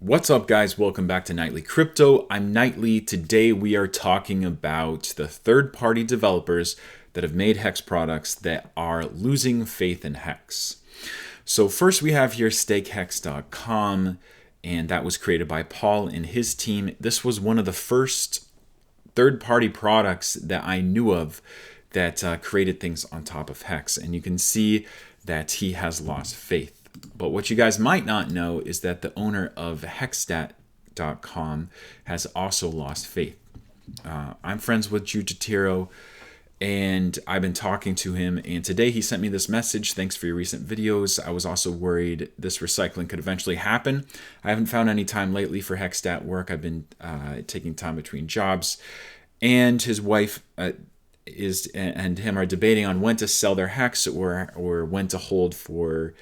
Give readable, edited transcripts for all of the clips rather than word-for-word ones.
What's up, guys? Welcome back to Nightly Crypto. I'm Nightly. Today we are talking about the third-party developers that have made Hex products that are losing faith in Hex. So first we have here stakehex.com, and that was created by Paul and his team. This was one of the first third-party products that I knew of that created things on top of Hex, and you can see that he has lost faith. But what you guys might not know is that the owner of hexstat.com has also lost faith. I'm friends with Richardheart, and I've been talking to him, and today he sent me this message: thanks for your recent videos. I was also worried this recycling could eventually happen. I haven't found any time lately for Hexstat work. I've been taking time between jobs, and his wife and him are debating on when to sell their Hex or when to hold for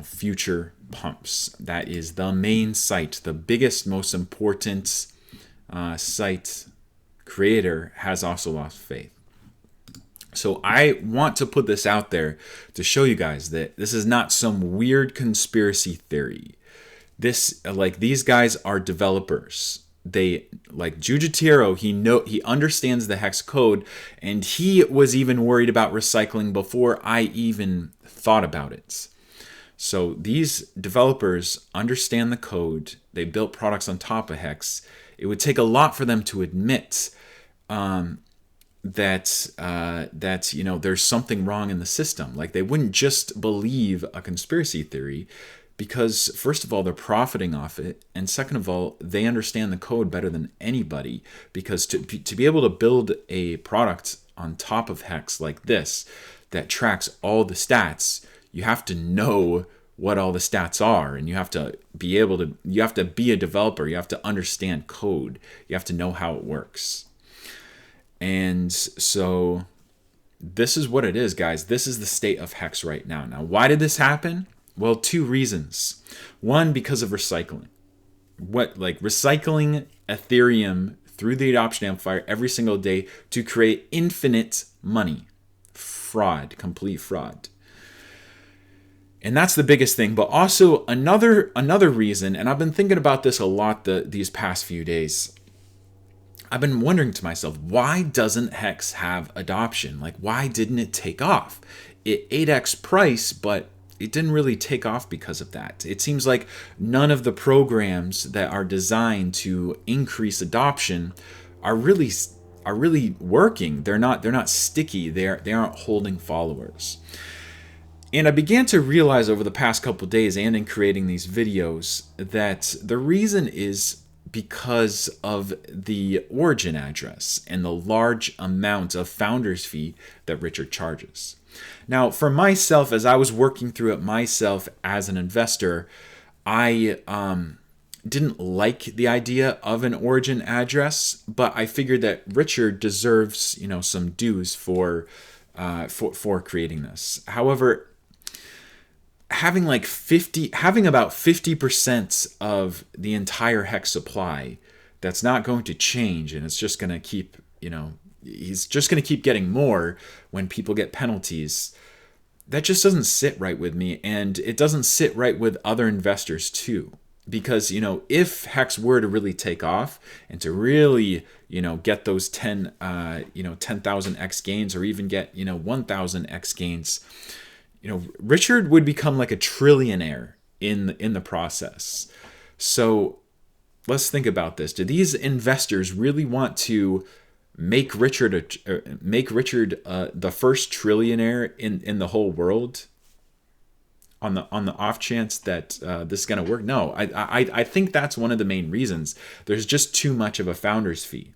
future pumps. That is the main site, the biggest, most important site creator has also lost faith. So I want to put this out there to show you guys that this is not some weird conspiracy theory. These guys are developers. They, like Jujitiro, he understands the Hex code, and he was even worried about recycling before I even thought about it. So these developers understand the code. They built products on top of Hex. It would take a lot for them to admit that there's something wrong in the system. Like, they wouldn't just believe a conspiracy theory because, first of all, they're profiting off it, and second of all, they understand the code better than anybody. Because to be able to build a product on top of Hex like this that tracks all the stats, you have to know what all the stats are, and you have to be a developer. You have to understand code. You have to know how it works. And so this is what it is, guys. This is the state of Hex right now. Now, why did this happen? Well, two reasons. One, because of recycling. Recycling Ethereum through the adoption amplifier every single day to create infinite money. Fraud, complete fraud. And that's the biggest thing. But also another reason, and I've been thinking about this a lot these past few days. I've been wondering to myself, why doesn't Hex have adoption? Like, why didn't it take off? It 8x price, but it didn't really take off because of that. It seems like none of the programs that are designed to increase adoption are really working. They're not sticky. They aren't holding followers. And I began to realize over the past couple of days and in creating these videos that the reason is because of the origin address and the large amount of founder's fee that Richard charges. Now, for myself, as I was working through it myself as an investor, I didn't like the idea of an origin address, but I figured that Richard deserves, some dues for creating this. However, having about 50% of the entire Hex supply, that's not going to change, and it's just going to keep, he's just going to keep getting more when people get penalties. That just doesn't sit right with me, and it doesn't sit right with other investors too. Because, if Hex were to really take off and to really, get those 10,000x gains, or even get, 1,000x gains, Richard would become like a trillionaire in the process. So let's think about this. Do these investors really want to make Richard the first trillionaire in the whole world? On the off chance that this is going to work? No, I think that's one of the main reasons. There's just too much of a founder's fee,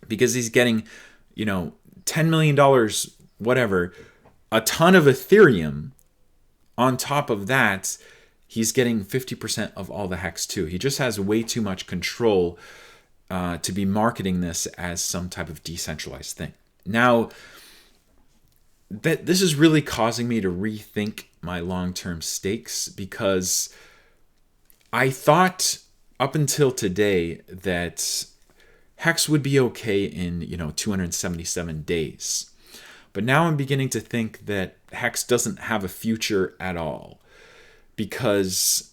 because he's getting, $10 million, whatever, a ton of Ethereum. On top of that, he's getting 50% of all the Hex too. He just has way too much control to be marketing this as some type of decentralized thing. Now, this is really causing me to rethink my long-term stakes, because I thought up until today that Hex would be okay in 277 days. But now I'm beginning to think that Hex doesn't have a future at all, because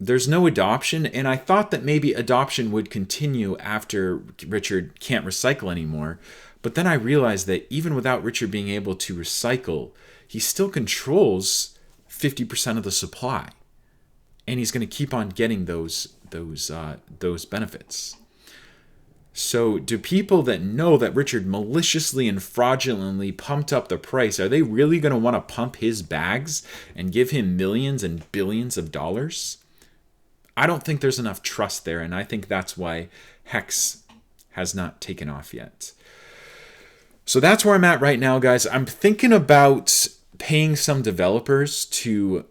there's no adoption, and I thought that maybe adoption would continue after Richard can't recycle anymore. But then I realized that even without Richard being able to recycle, he still controls 50% of the supply, and he's going to keep on getting those benefits. So, do people that know that Richard maliciously and fraudulently pumped up the price, are they really going to want to pump his bags and give him millions and billions of dollars? I don't think there's enough trust there, and I think that's why Hex has not taken off yet. So that's where I'm at right now, guys. I'm thinking about paying some developers to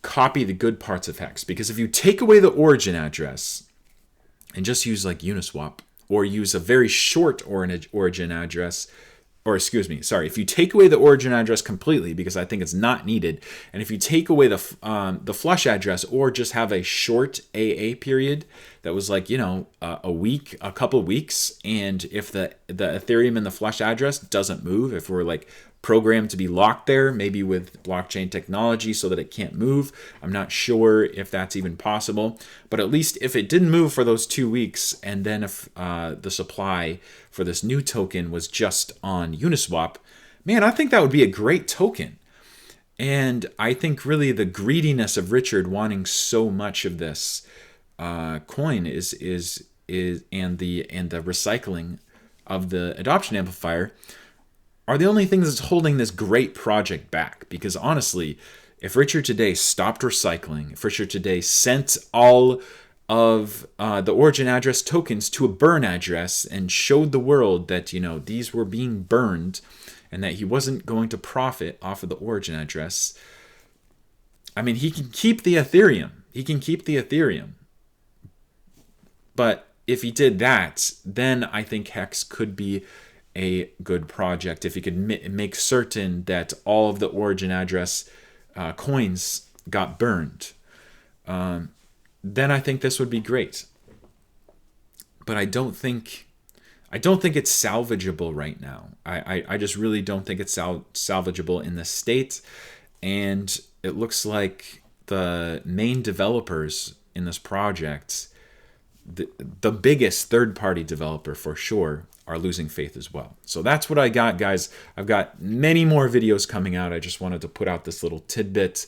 copy the good parts of Hex, because if you take away the origin address and just use like Uniswap, or use a very short origin address, or if you take away the origin address completely, because I think it's not needed, and if you take away the flush address, or just have a short AA period that was like, a week, a couple weeks, and if the Ethereum and the flush address doesn't move, if we're like programmed to be locked there, maybe with blockchain technology so that it can't move. I'm not sure if that's even possible, but at least if it didn't move for those 2 weeks, and then if the supply for this new token was just on Uniswap, man, I think that would be a great token. And I think really the greediness of Richard wanting so much of this coin is and the recycling of the adoption amplifier are the only things that's holding this great project back. Because honestly, if Richard today stopped recycling, if Richard today sent all of the origin address tokens to a burn address and showed the world that, these were being burned and that he wasn't going to profit off of the origin address, I mean, he can keep the Ethereum. But if he did that, then I think Hex could be a good project if he could make certain that all of the origin address coins got burned. Then I think this would be great. But I don't think it's salvageable right now. I just really don't think it's salvageable in the state, and it looks like the main developers in this project, the biggest third-party developer for sure, are losing faith as well. So that's what I got, guys. I've got many more videos coming out. I just wanted to put out this little tidbit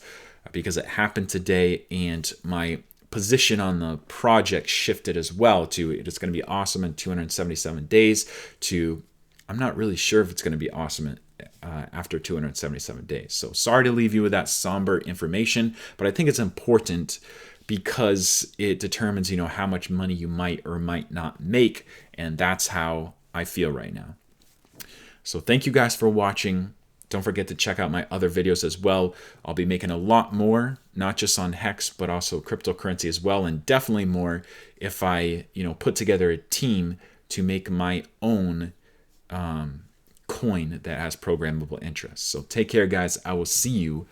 because it happened today, and my position on the project shifted as well to it's going to be awesome in 277 days to I'm not really sure if it's going to be awesome after 277 days. So sorry to leave you with that somber information, but I think it's important because it determines, how much money you might or might not make, and that's how I feel right now. So thank you guys for watching. Don't forget to check out my other videos as well. I'll be making a lot more, not just on Hex, but also cryptocurrency as well, and definitely more if I, put together a team to make my own coin that has programmable interest. So take care, guys. I will see you